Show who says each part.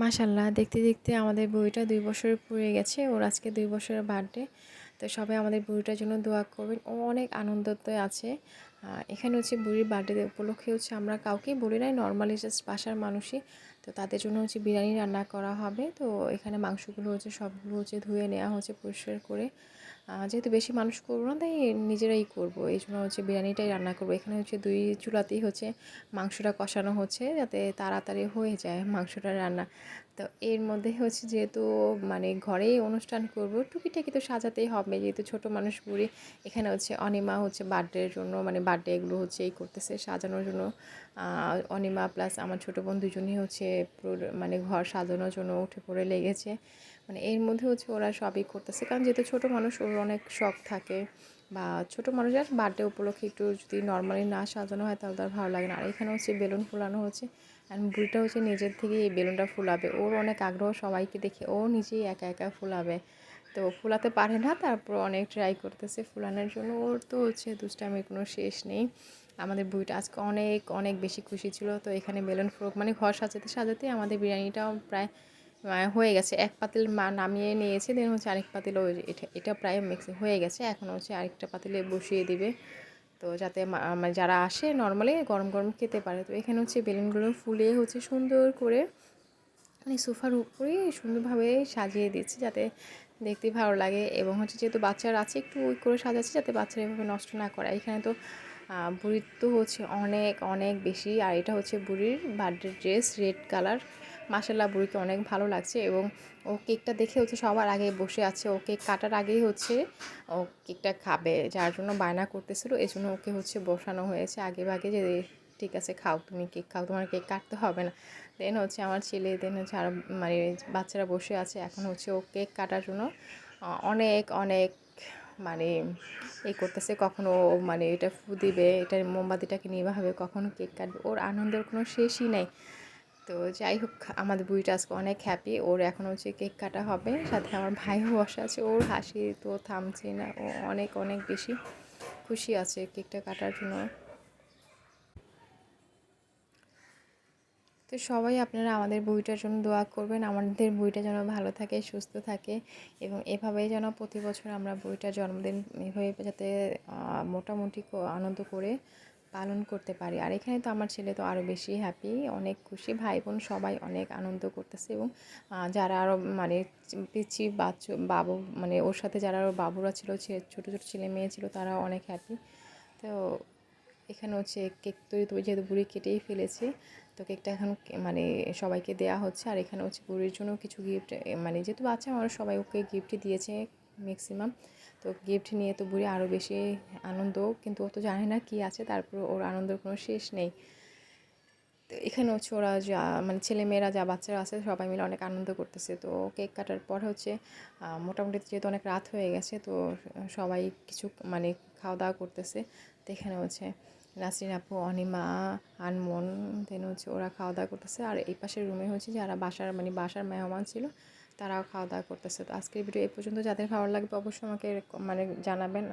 Speaker 1: মাশাল্লাহ, দেখতে দেখতে আমাদের বুড়িটা ২ বছরের পুড়ে গেছে। ওর আজকে ২ বছরের বার্থডে। তো সবাই আমাদের বুড়িটার জন্য দোয়া করবেন। ও অনেক আনন্দতে আছে। এখানে হচ্ছে বুড়ির বার্থডে উপলক্ষে হচ্ছে আমরা কাউকেই বলি নাই, নর্মালি জাস্ট বাসার মানুষই। তো তাদের জন্য হচ্ছে বিরিয়ানি রান্না করা হবে। তো এখানে মাংসগুলো হচ্ছে সবগুলো হচ্ছে ধুয়ে নেওয়া হচ্ছে পরিষ্কার করে। যেহেতু বেশি মানুষ করবো না, তাই নিজেরাই করব। এই জন্য হচ্ছে বিরিয়ানিটাই রান্না করব। এখানে হচ্ছে ২ চুলাতেই হচ্ছে মাংসটা কষানো হচ্ছে, যাতে তাড়াতাড়ি হয়ে যায় মাংসটা রান্না। তো এর মধ্যে হচ্ছে যেহেতু মানে ঘরেই অনুষ্ঠান করব, টুকিটাকি তো সাজাতেই হবে, যেহেতু ছোট মানুষ বুড়ি। এখানে হচ্ছে অনিমা হচ্ছে বার্থডের জন্য, মানে বার্থডে এগুলো হচ্ছে এই করতেছে সাজানোর জন্য। অনিমা প্লাস আমার ছোটো বোন দুজনেই হচ্ছে পুরো মানে ঘর সাজানোর জন্য উঠে পড়ে লেগেছে। মানে এর মধ্যে হচ্ছে ওরা সবই করতেছে, কারণ যেহেতু ছোটো মানুষ, ওর অনেক শখ থাকে। বা ছোটো মানুষের বার্থডে উপলক্ষে একটু যদি নর্মালি না সাজানো হয় তাহলে তার ভালো লাগে না। আর এখানে হচ্ছে বেলুন ফুলানো হচ্ছে। আর বুড়িটা হচ্ছে নিজের থেকেই এই বেলুনটা ফুলাবে। ওর অনেক আগ্রহ সবাইকে দেখে, ও নিজেই একা একা ফুলাবে। তো ফুলাতে পারে না, তারপর অনেক ট্রাই করতেছে ফুলানোর জন্য। ওর তো হচ্ছে দুষ্টামির কোনো শেষ নেই। আমাদের বুড়িটা আজকে অনেক অনেক বেশি খুশি ছিল। তো এখানে বেলুন ফ্রক মানে ঘর সাজাতে সাজাতে আমাদের বিরিয়ানিটাও প্রায় হয়ে গেছে। এক পাতিল নামিয়ে নিয়েছে, দেন হচ্ছে আরেক পাতিলও এটা এটা প্রায় মিক্স হয়ে গেছে। এখন হচ্ছে আরেকটা পাতিলে বসিয়ে দিবে। তো যাতে মানে যারা আসে নর্মালি গরম গরম খেতে পারে। তো এখানে হচ্ছে বেলুনগুলো ফুলিয়ে হচ্ছে সুন্দর করে মানে সোফার উপরে সুন্দরভাবে সাজিয়ে দিচ্ছি, যাতে দেখতে ভালো লাগে। এবং হচ্ছে যেহেতু বাচ্চারা আছে, একটু ওই করে সাজাচ্ছি যাতে বাচ্চারা এভাবে নষ্ট না করে। এখানে তো বুড়ির তো হচ্ছে অনেক অনেক বেশি। আর এটা হচ্ছে বুড়ির বার্থডে ড্রেস, রেড কালার। মাশাল্লাহ, বুড়িকে অনেক ভালো লাগছে। এবং ও কেকটা দেখে হচ্ছে সবার আগে বসে আছে। ও কেক কাটার আগেই হচ্ছে ও কেকটা খাবে, যার জন্য বায়না করতেছিল। এই জন্য ওকে হচ্ছে বসানো হয়েছে আগে ভাগে, যে ঠিক আছে খাও, তুমি কেক খাও, তোমার কেক কাটতে হবে না। দেন হচ্ছে আমার ছেলে, দেন হচ্ছে আরও মানে বাচ্চারা বসে আছে। এখন হচ্ছে ও কেক কাটার জন্য অনেক অনেক মানে এই করতেছে, কখনো মানে এটা ফু দিবে, এটা মোমবাতিটাকে নিভাবে, কখনো কেক কাটবে। ওর আনন্দের কোনো শেষই নেই। তো যাই হোক, আমাদের বুড়িটা আজকে অনেক হ্যাপি। ওর এখন হচ্ছে কেক কাটা হবে, সাথে আমার ভাইও বসে আছে। ওর হাসি তো থামছে না, ও অনেক অনেক বেশি খুশি আছে কেকটা কাটার জন্য। তো সবাই আপনারা আমাদের বইটার জন্য দোয়া করবেন, আমাদের বইটা যেন ভালো থাকে, সুস্থ থাকে। এবং এভাবেই যেন প্রতি বছর আমরা বইটার জন্মদিন এভাবে যাতে মোটামুটি আনন্দ করে পালন করতে পারি। আর এখানে তো আমার ছেলে তো আরও বেশি হ্যাপি, অনেক খুশি। ভাই বোন সবাই অনেক আনন্দ করতেছে। এবং যারা আরও মানে পিচ্ছি বাবু মানে ওর সাথে যারা আরও বাবুরা ছিল, ছোটো ছোটো ছেলে মেয়ে ছিল, তারা অনেক হ্যাপি। তো এখানে হচ্ছে কেক তৈরি তো যেহেতু বুড়ি কেটেই ফেলেছে, তো কেকটা এখন মানে সবাইকে দেয়া হচ্ছে। আর এখানে হচ্ছে বুড়ির জন্য কিছু গিফট, মানে যেহেতু বাচ্চা মানুষ সবাই ওকে গিফটই দিয়েছে ম্যাক্সিমাম। তো গিফট নিয়ে তো বুড়ি আরও বেশি আনন্দ, কিন্তু ও তো জানে না কী আছে, তারপর ওর আনন্দের কোনো শেষ নেই। তো এখানে হচ্ছে ওরা যা মানে ছেলেমেয়েরা যা বাচ্চারা আছে সবাই মিলে অনেক আনন্দ করতেছে। তো কেক কাটার পর হচ্ছে মোটামুটি যেহেতু অনেক রাত হয়ে গেছে, তো সবাই কিছু মানে খাওয়া দাওয়া করতেছে। তো এখানে হচ্ছে নাসরিন আপু, অনিমা, আনমন, দেন হচ্ছে ওরা খাওয়া দাওয়া করতেছে। আর এই পাশের রুমে হচ্ছে যারা বাসার মেহমান ছিল, তারাও খাওয়া দাওয়া করতেছে। তো আজকের ভিডিও এই পর্যন্ত। যাদের ভালো লাগবে অবশ্যই আমাকে মানে জানাবেন।